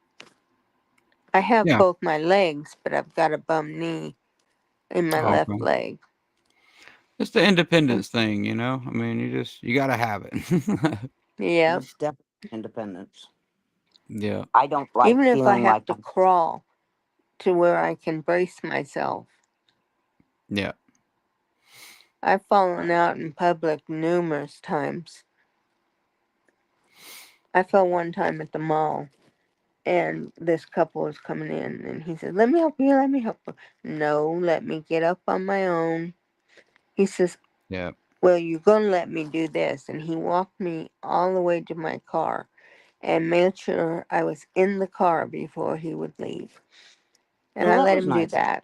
I have Yeah. both my legs, but I've got a bum knee in my Oh, left okay. leg. It's the Mm, independence thing, you know. I mean, you gotta have it. yep. It's definitely independence. Yeah. I don't like Even if I feeling have like to I'm. crawl to where I can brace myself. Yeah. I've fallen out in public numerous times. I fell one time at the mall, and this couple was coming in, and he said, "Let me help you, let me help you." No, let me get up on my own. He says, Yeah. "Well, you're going to let me do this." And he walked me all the way to my car and made sure I was in the car before he would leave. And Well, I that let was him do nice. that.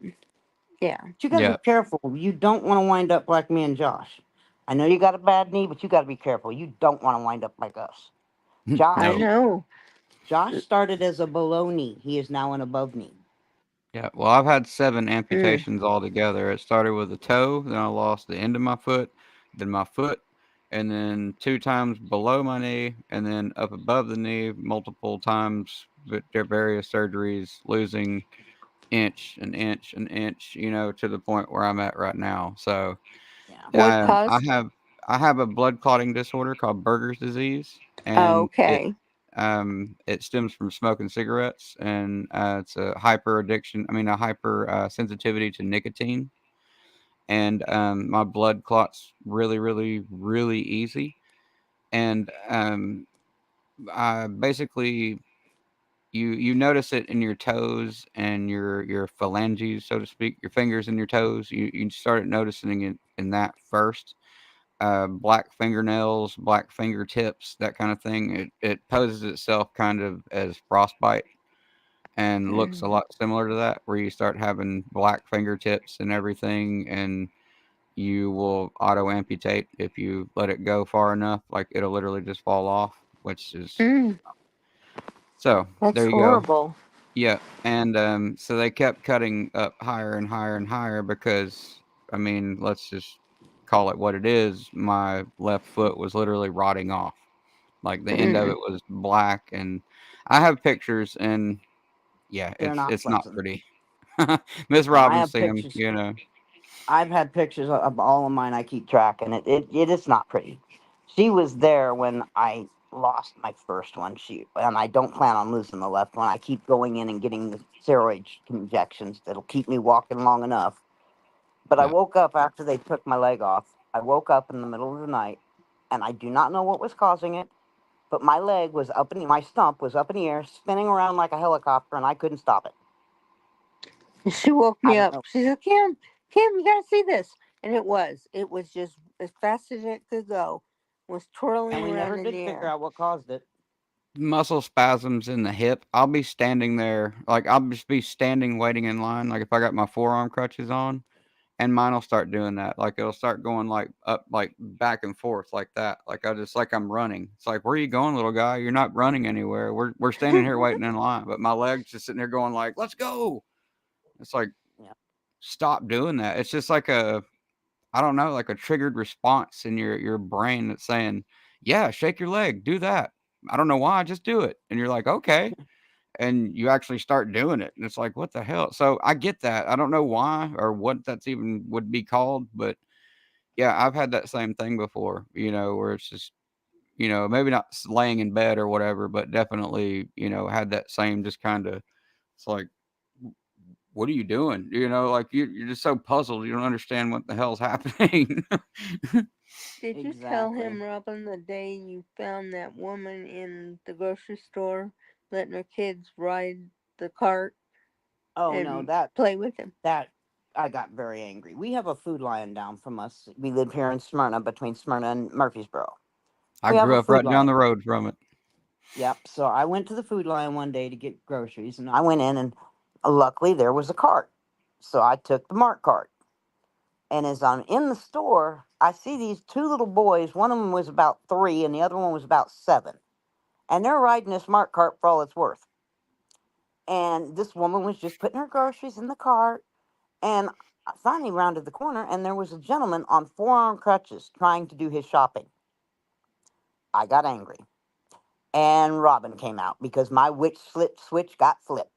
Yeah. But you got to be Yeah. careful. You don't want to wind up like me and Josh. I know you got a bad knee, but you got to be careful. You don't want to wind up like us. I No. know. Josh started as a below knee. He is now an above knee. Yeah. Well, I've had 7 Mm, amputations altogether. It started with a toe, then I lost the end of my foot, then my foot, and then 2 times below my knee, and then up above the knee multiple times with their various surgeries, losing inch and inch and inch, to the point where I'm at right now. So, Yeah. what I caused? have a blood clotting disorder called Berger's disease, Oh, and okay. it stems from smoking cigarettes, and it's a hyper addiction. I mean, a hyper sensitivity to nicotine, and my blood clots really, really, really easy, and I basically you notice it in your toes and your phalanges, so to speak, your fingers and your toes. You started noticing it in that first. Black fingernails, black fingertips, that kind of thing. It poses itself kind of as frostbite and looks a Mm, lot similar to that, where you start having black fingertips and everything, and you will auto amputate if you let it go far enough. Like it'll literally just fall off, which is mm, so. that's There you go. horrible. Yeah, and so they kept cutting up higher and higher and higher because, I mean, let's just call it what it is. My left foot was literally rotting off. Like the end of it Mm, was black, and I have pictures, and yeah, They're not it's not pleasant. pretty. Miss No, I Robbins have seen them, pictures. you know. I've had pictures of all of mine. I keep track, and it is not pretty. She was there when I lost my first one. And I don't plan on losing the left one. I keep going in and getting the steroid injections that'll keep me walking long enough. But I Yeah, woke up after they took my leg off. I woke up in the middle of the night, and I do not know what was causing it. But my leg was up in my stump was up in the air, spinning around like a helicopter, and I couldn't stop it. she woke I me don't up. know. She said, "Kim, Kim, you gotta see this." And it was. It was just as fast as it could go. Was And twirling we around never in did the figure air. out what caused it. muscle spasms in the hip. I'll be standing there, like I'll just be standing waiting in line, like if I got my forearm crutches on. And mine'll start doing that, like, it'll start going, like, up, like, back and forth like that, like, I just like I'm running. It's like, "Where are you going, little guy? You're not running anywhere. We're standing here waiting in line," but my leg's just sitting there going like, "Let's go." It's like, Yeah, stop doing that. It's just like a I don't know, like a triggered response in your brain that's saying, "Yeah, shake your leg, do that." I don't know why, just do it, and you're like, "Okay." And you actually start doing it, and it's like, "What the hell?" So, I get that. I don't know why or what that's even would be called, but yeah, I've had that same thing before, where it's just, maybe not laying in bed or whatever, but definitely, had that same just kind of, it's like, what are you doing? Like you're just so puzzled. You don't understand what the hell's happening. Did you tell exactly. him, Robin, the day you found that woman in the grocery store letting her kids ride the cart Oh no, and that play with him? that I got very angry. We have a food lion down from us. We live here in Smyrna, between Smyrna and Murfreesboro. I We have a grew up food right down lion. the road from it. Yep. So I went to the food lion one day to get groceries, and I went in, and luckily there was a cart. So I took the Mart cart, and as I'm in the store, I see these two little boys. One of them was about 3, and the other one was about 7, and they're riding this Mart cart for all it's worth. And this woman was just putting her groceries in the cart. And I finally rounded the corner, and there was a gentleman on 4-arm crutches trying to do his shopping. I got angry. And Robin came out because my witch slip switch got flipped.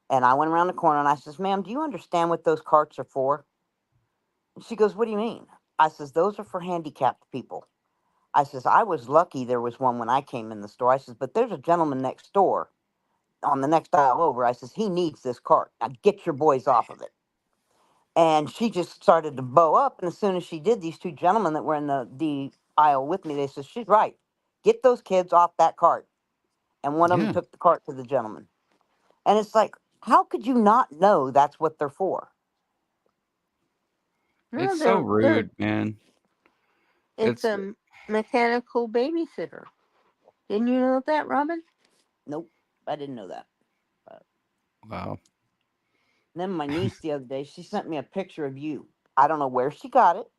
And I went around the corner and I says, "Ma'am, do you understand what those carts are for?" And she goes, "What do you mean?" I says, "Those are for handicapped people." I says, "I was lucky there was one when I came in the store." I says, "But there's a gentleman next door on the next aisle over." I says, "He needs this cart. Now get your boys off of it." And she just started to bow up. And as soon as she did, these two gentlemen that were in the aisle with me, they said, "She's right. Get those kids off that cart." And one of them Yeah, took the cart to the gentleman. And it's like, how could you not know that's what they're for? No, it's so they're rude, man. it's It's a mechanical babysitter. Didn't you know that, Robin? Nope, I didn't know that. But wow. then my niece the other day, she sent me a picture of you. I don't know where she got it.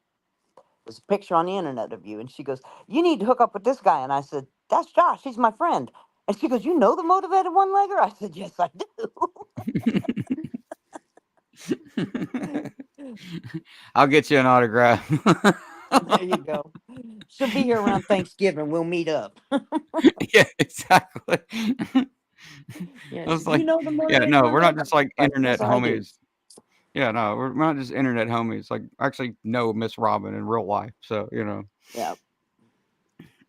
There's a picture on the internet of you. And she goes, "You need to hook up with this guy." And I said, "That's Josh. He's my friend." And she goes, "You know the motivated one legger?" I said, "Yes, I do." I'll get you an autograph. There you go. She'll be here around Thanksgiving. We'll meet up. Yeah, exactly. I Yes. was "Do you like, know the yeah, motivated no, one we're not legger?" just like Like, "Yes, internet I do." homies. Yeah, no, we're not just internet homies. Like, I actually know Miss Robin in real life. So, Yeah.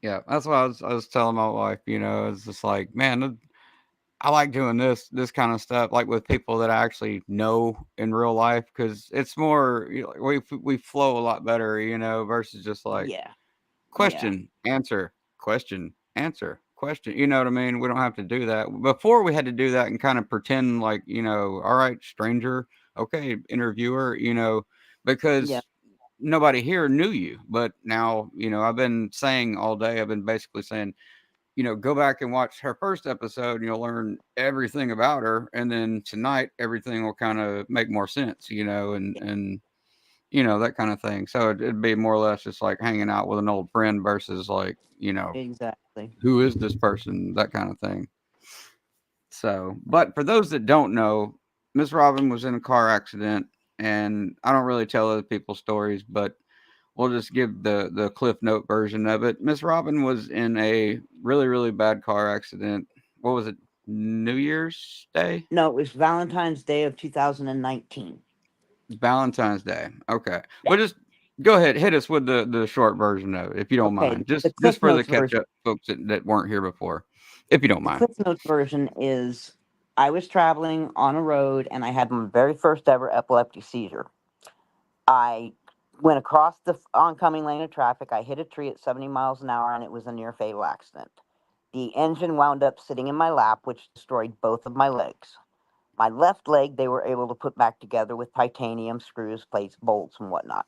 yeah, that's why I was telling my wife, it's just like, man, I like doing this kind of stuff, like with people that I actually know in real life, because it's more, like, we flow a lot better, versus just like Yeah. Yeah. question, answer, question, answer, question. You know what I mean? We don't have to do that. Before we had to do that and kind of pretend like, all right, stranger, okay, interviewer, Yeah. because nobody here knew you. But now, I've been saying all day, I've been basically saying, go back and watch her first episode and you'll learn everything about her. And then tonight, everything will kind of make more sense, and that kind of thing. So it'd be more or less just like hanging out with an old friend versus like, Exactly. who is this person, that kind of thing. So, but for those that don't know, Miss Robin was in a car accident, and I don't really tell other people's stories, but we'll just give the Cliff Note version of it. Miss Robin was in a really really bad car accident. What was it? New Year's Day? No, it was Valentine's Day of 2019. Valentine's Day. Okay. Yeah. Well, just go ahead, hit us with the short version of it, if you don't Okay. mind. Just The just Cliff for the Notes catch version. up folks that weren't here before, if you don't The mind. Cliff Notes version is I was traveling on a road and I had my very first ever epileptic seizure. I went across the oncoming lane of traffic. I hit a tree at 70 miles an hour and it was a near fatal accident. The engine wound up sitting in my lap, which destroyed both of my legs. My left leg, they were able to put back together with titanium screws, plates, bolts, and whatnot.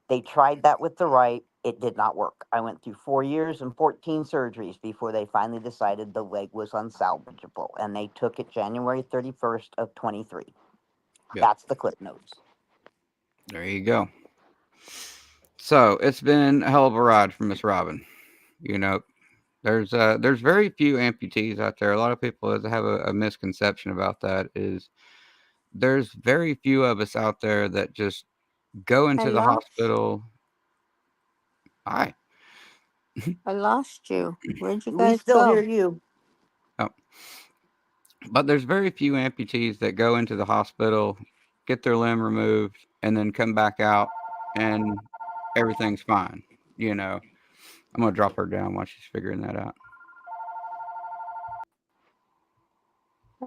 They tried that with the right. It did not work. I went through 4 years and 14 surgeries before they finally decided the leg was unsalvageable, and they took it January 31st of 23. Yep. That's the clip notes. There you go. So it's been a hell of a ride for Miss Robin. You know, there's very few amputees out there. A lot of people have a misconception about that. Is there's very few of us out there that just go I into the lost hospital. Hi. I lost you. Where'd you We guys still hear go? you. Oh, but there's very few amputees that go into the hospital, get their limb removed, and then come back out and everything's fine. You know, I'm gonna drop her down while she's figuring that out.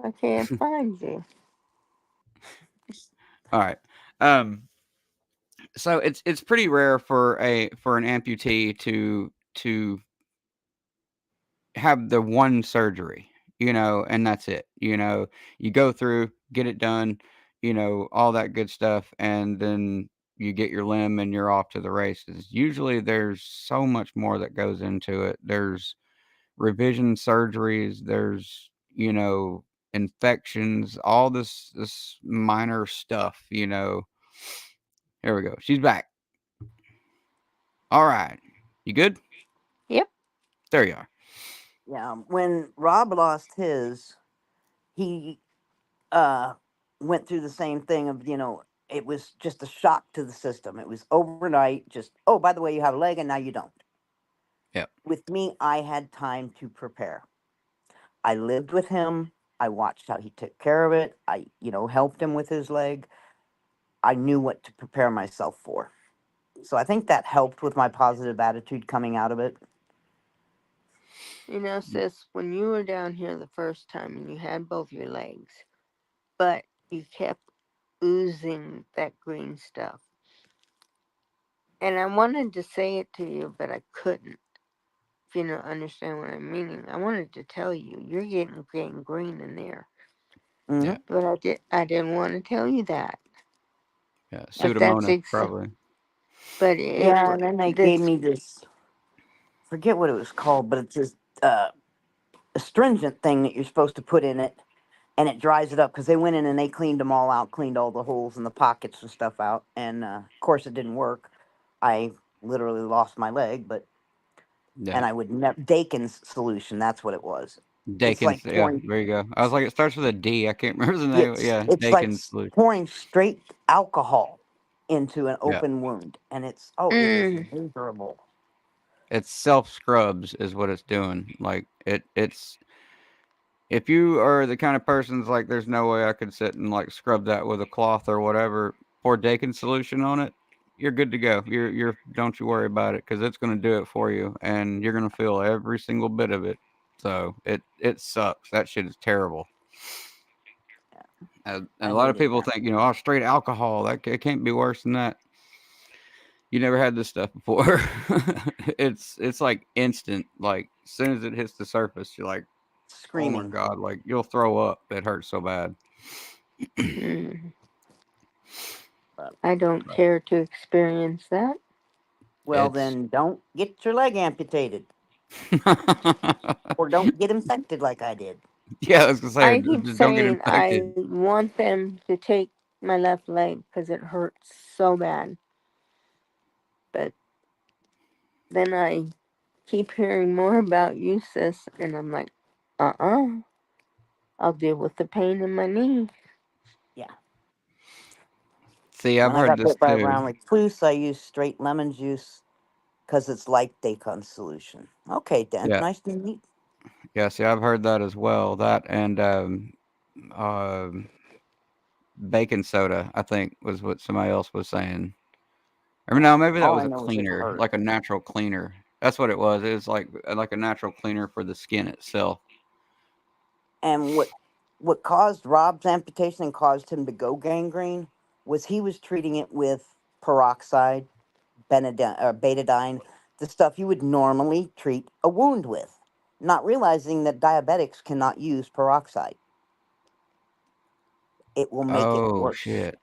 I can't find you. All right. Um, so it's pretty rare for an amputee to have the one surgery, and that's it. You go through, get it done, all that good stuff, and then you get your limb and you're off to the races. Usually there's so much more that goes into it. There's revision surgeries, there's, infections, all this minor stuff. Here we go. She's back. All right. You good? Yep. There you are. Yeah. When Rob lost his, he uh, went through the same thing of, it was just a shock to the system. It was overnight, just, oh, by the way, you have a leg and now you don't. Yep. With me, I had time to prepare. I lived with him. I watched how he took care of it. I, helped him with his leg. I knew what to prepare myself for. So I think that helped with my positive attitude coming out of it. You know, sis, when you were down here the first time and you had both your legs, but you kept oozing that green stuff. And I wanted to say it to you, but I couldn't. If you don't understand what I'm meaning, I wanted to tell you you're getting gangrene in there, Yeah. Hmm. but I didn't want to tell you that. Yeah. But that's Pseudomonas, probably. but Yeah, and then they gave this. me this, forget what it was called, but it's this astringent thing that you're supposed to put in it, and it dries it up because they went in and they cleaned them all out, cleaned all the holes and the pockets and stuff out. And of course, it didn't work. I literally lost my leg, but Yeah. and I would never Dakin's solution. That's what it was. It's Dakin's. like Yeah. pouring. There you go. I was like, it starts with a D. I can't remember the name. Yeah. It's like Dakin's solution. pouring straight alcohol into an Yeah. open wound, and it is Mm, miserable. It's self scrubs is what it's doing. Like it's if you are the kind of person's like, there's no way I could sit and like scrub that with a cloth or whatever, pour Dakin solution on it, you're good to go. You're don't you worry about it because it's going to do it for you, and you're going to feel every single bit of it. So it sucks. That shit is terrible. And I a lot of hated people that. think, oh, straight alcohol. It can't be worse than that. You never had this stuff before. It's like instant. Like as soon as it hits the surface, you're like, oh my Screaming. god, like you'll throw up. It hurts so bad. mm. But, I don't Right. care to experience that. well, It's then don't get your leg amputated, or don't get infected like I did. yeah, I was gonna say, I keep just don't get saying infected. I want them to take my left leg because it hurts so bad. But then I keep hearing more about you, sis, and I'm like, I'll deal with the pain in my knee. Yeah. See, I've When I heard got this bit by a too. brown recluse, I used straight lemon juice because it's like Dacon solution. Okay, Dan. Yeah, Nice to meet. yeah. See, I've heard that as well. That and um, baking soda, I think, was what somebody else was saying. Or no, maybe that All was I a know is it cleaner, hurt. like a natural cleaner. That's what it was. It was like a natural cleaner for the skin itself. And what caused Rob's amputation and caused him to go gangrene was he was treating it with peroxide, betadine, the stuff you would normally treat a wound with, not realizing that diabetics cannot use peroxide. It will make it Oh worse. shit!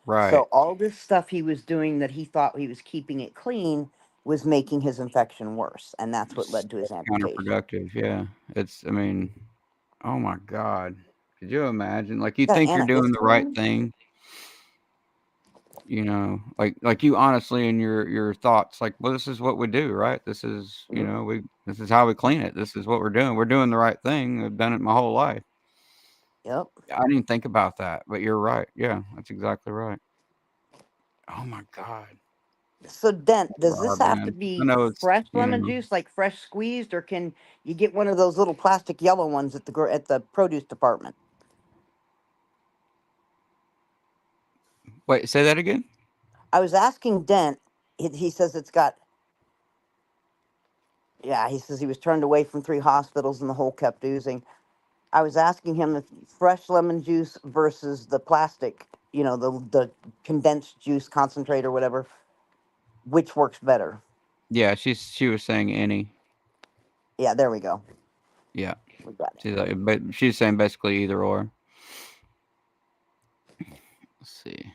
Right. So all this stuff he was doing that he thought he was keeping it clean was making his infection worse, and that's what It's led to his amputation. counterproductive. Yeah. It's. I mean, oh my god. Could you imagine? Like you Got think you're doing the right antihistamine? thing, like you honestly in your thoughts, like, well, this is what we do, right? This is, Mhm. we this is how we clean it. This is what we're doing. We're doing the right thing. I've done it my whole life. Yep. I didn't think about that, but you're right. Yeah, that's exactly right. Oh my god, So, Dent, does this Rob, have to man. I be know it's fresh lemon juice, like fresh squeezed, or can you get one of those little plastic yellow ones at the produce department? wait, say that again. I was asking Dent. He says it's got. Yeah, he says he was turned away from 3 hospitals and the hole kept oozing. I was asking him if fresh lemon juice versus the plastic, the condensed juice concentrate or whatever, which works better. Yeah, she was saying any. Yeah, there we go. Yeah, We got it. she's like, but she's saying basically either or. Let's see.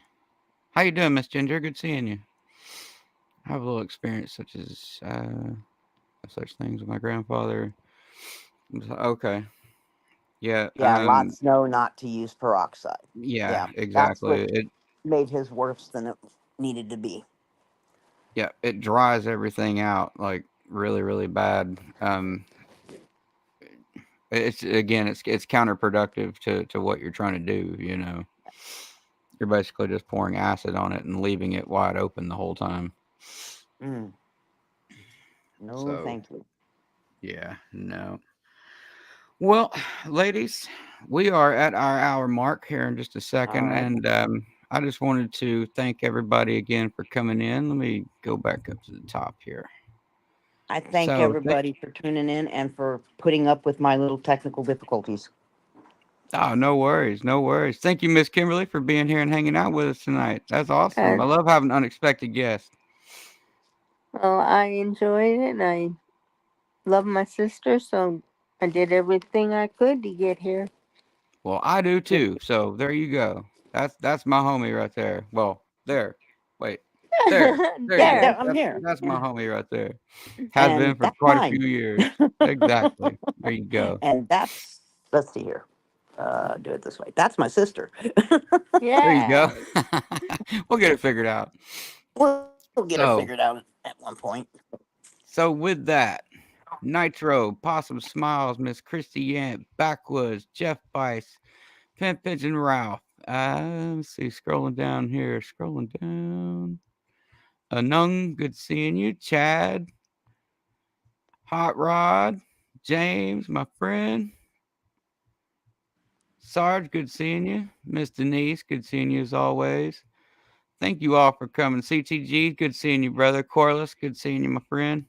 How you doing, Miss Ginger? Good seeing you. I have a little experience such as such things with my grandfather. Okay. Yeah. Yeah, lots know not to use peroxide. Yeah. Yeah, that's Exactly. what made his worse than it needed to be. Yeah. It dries everything out like really, really bad. It's again, it's counterproductive to what you're trying to do. You're basically just pouring acid on it and leaving it wide open the whole time. Mm. No, So thank you. yeah, no. Well, ladies, we are at our hour mark here in just a All second, right. and I just wanted to thank everybody again for coming in. Let me go back up to the top here. I thank So, everybody for tuning in and for putting up with my little technical difficulties. oh, no worries, no worries. Thank you, Miss Kimberly, for being here and hanging out with us tonight. That's awesome. I And love having unexpected guests. well, I enjoyed it. And I love my sister, so I did everything I could to get here. Well, I do Good. too. So there you go. That's my homie right there. Well, there. Wait. There. There you Yeah, go. There. I'm here. That's my homie right there. Has been And for that's quite a mine. few years. Exactly. There you go. And that's, let's see here. Do it this way. That's my sister. There you go. Yeah. We'll get it figured out. We'll get her figured out So, at one point. so with that, Nitro, Possum Smiles, Miss Christy Yant, Backwoods, Jeff Bice, Pimp Pigeon Ralph. Let's see, scrolling down here, scrolling down. Nung, good seeing you. Chad, Hot Rod, James, my friend. Sarge, good seeing you. Miss Denise, good seeing you as always. Thank you all for coming. CTG, good seeing you, brother. Corliss, good seeing you, my friend.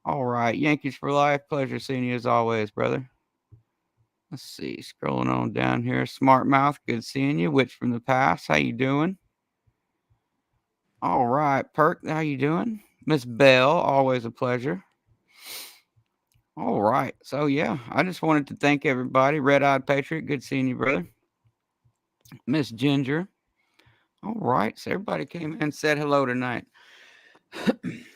All right, Yankees for life. Pleasure seeing you as always, brother. Let's see, scrolling on down here. Smart Mouth, good seeing you. Witch from the past, how you doing? All right, Perk, how you doing? Miss Bell, always a pleasure. All right, so yeah, I just wanted to thank everybody. Red Eyed Patriot, good seeing you, brother. Miss Ginger. All right, so everybody came in and said hello tonight.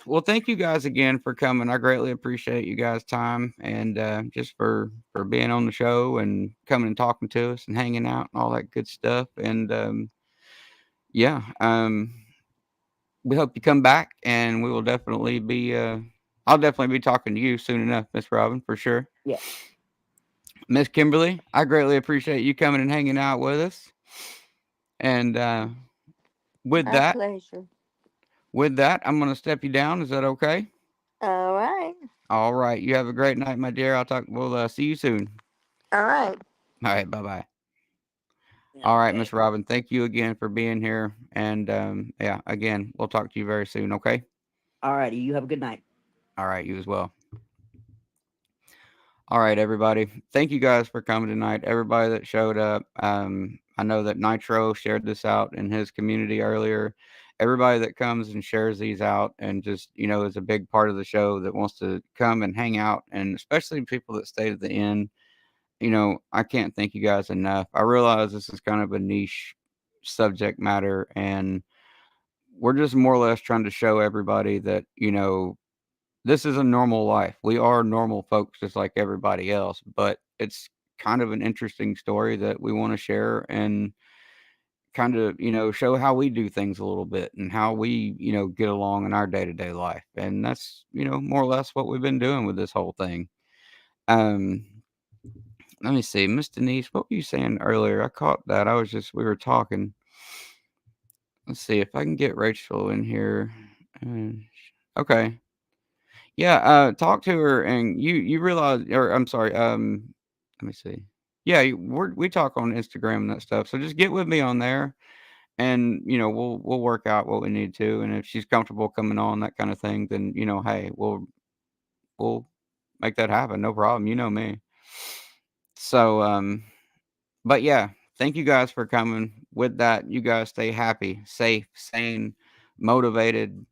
Well, thank you guys again for coming. I greatly appreciate you guys' time and just for being on the show and coming and talking to us and hanging out and all that good stuff. And yeah, we hope you come back, and we will definitely be. I'll definitely be talking to you soon enough, Miss Robin, for sure. Yeah. Miss Kimberly, I greatly appreciate you coming and hanging out with us. And with My that, pleasure. with that, I'm going to step you down. Is that okay? All right. All right. You have a great night, my dear. We'll see you soon. All right. All right. Bye bye. All right, Okay. Miss Robin. Thank you again for being here. And yeah, again, we'll talk to you very soon. Okay. All righty. You have a good night. All right. You as well. All right, everybody. Thank you guys for coming tonight. Everybody that showed up. I know that Nitro shared this out in his community earlier. Everybody that comes and shares these out and just, is a big part of the show that wants to come and hang out, and especially people that stay to the end. I can't thank you guys enough. I realize this is kind of a niche subject matter, and we're just more or less trying to show everybody that, this is a normal life. We are normal folks just like everybody else, but it's kind of an interesting story that we want to share and kind of, show how we do things a little bit and how we, get along in our day-to-day life. And that's, more or less what we've been doing with this whole thing. Um, Let me see, Miss Denise, what were you saying earlier? I caught that. We were talking. Let's see if I can get Rachel in here. Okay. Yeah, talk to her, and you realize, or I'm sorry, let me see. Yeah, we talk on Instagram and that stuff. So just get with me on there, and we'll work out what we need to. And if she's comfortable coming on that kind of thing, then hey, we'll make that happen. No problem. You know me. So but yeah, thank you guys for coming. With that, you guys stay happy, safe, sane, motivated.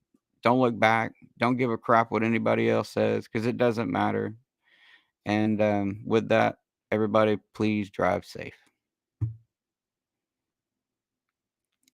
Don't look back. Don't give a crap what anybody else says because it doesn't matter. And with that, everybody, please drive safe.